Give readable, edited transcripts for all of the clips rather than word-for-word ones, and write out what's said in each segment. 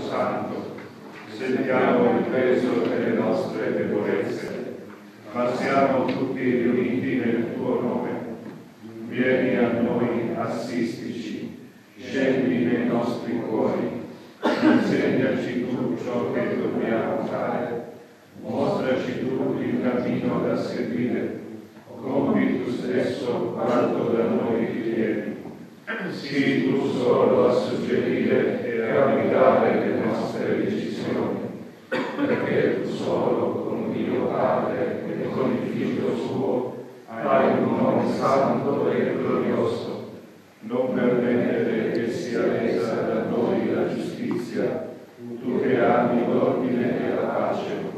Santo, sentiamo il peso delle nostre debolezze, ma siamo tutti riuniti nel tuo nome. Vieni a noi, assistici, scendi nei nostri cuori, insegnaci tu ciò che dobbiamo fare, mostraci tu il cammino da seguire, compi tu stesso quanto da noi richiedi. Sii tu solo a suggerire e a guidare le nostre decisioni, perché tu solo con Dio Padre e con il Figlio suo hai un nome santo e glorioso. Non permettere che sia resa da noi la giustizia, tu che ami l'ordine e la pace.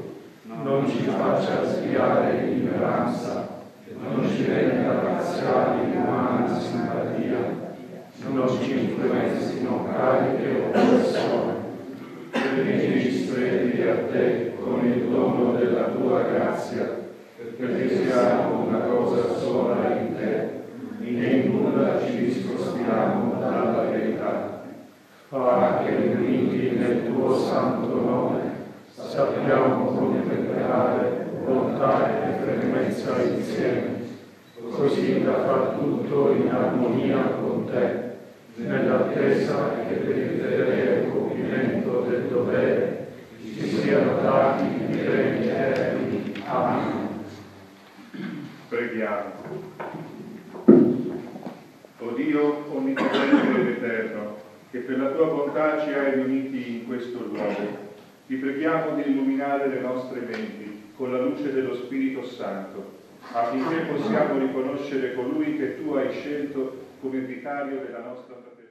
Non ci faccia sviare l'ignoranza, non ci renda parziali di umana simpatia, non ci influenzino cariche o persone. Teneteci stretti a te con il dono della tua grazia, perché siamo una cosa sola in te e in nulla ci discostiamo dalla verità. Fa che uniti nel tuo santo nome sappiamo contemplare bontà e fermezza insieme, così da far tutto in armonia con te, nell'attesa che per il fedele compimento del dovere ci siano dati i beni eterni. Amen. Preghiamo. O Dio onnipotente ed eterno, che per la tua bontà ci hai riuniti in questo luogo, ti preghiamo di illuminare le nostre menti con la luce dello Spirito Santo, affinché possiamo riconoscere colui che tu hai scelto come vicario della nostra fraternità.